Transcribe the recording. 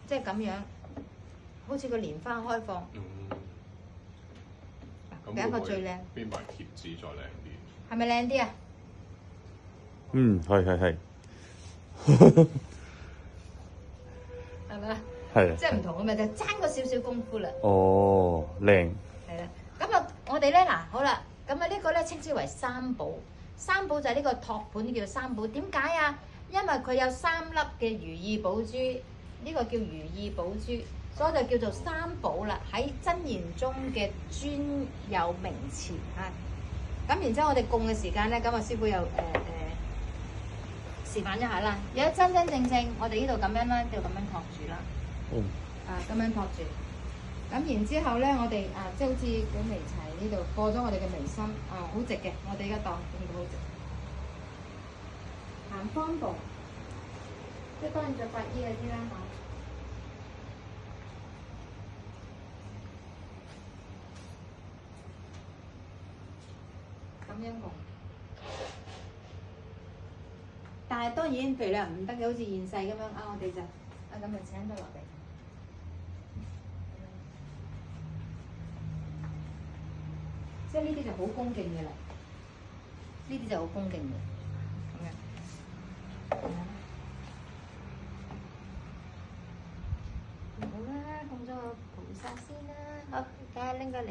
即係咁樣，好似個蓮花開放。第一個最靚。邊埋貼紙再靚啲？係咪靚啲啊？係。係咪啊？係。即係唔同啊嘛，就爭個少少功夫啦。哦，靚。係啦，咁啊，我哋咧嗱，好啦，咁啊呢個咧稱之為三寶。三寶就係呢個托盤叫三寶，點解啊？因為佢有3粒嘅如意寶珠，呢個叫如意寶珠，所以就叫做三寶啦。喺真言中嘅專有名詞啊。咁然之後我哋供嘅時間咧，咁啊師傅又示範一下啦。有真真正正，我哋呢度咁樣啦，呢度咁樣托住啦。咁樣托住。咁然之後咧，我哋即係好似個眉齊呢度過咗我哋嘅眉心，好直嘅，我哋而家當見到好直。行方步，即係當然着法衣嗰啲啦咁樣紅。但係當然，譬如你話唔得嘅，好似現世咁樣我哋就咁就請咗落嚟。即係呢啲就好恭敬嘅啦，呢啲就好恭敬嘅，咁樣。好啦，供咗個菩薩先啦，好，睇下拎過嚟。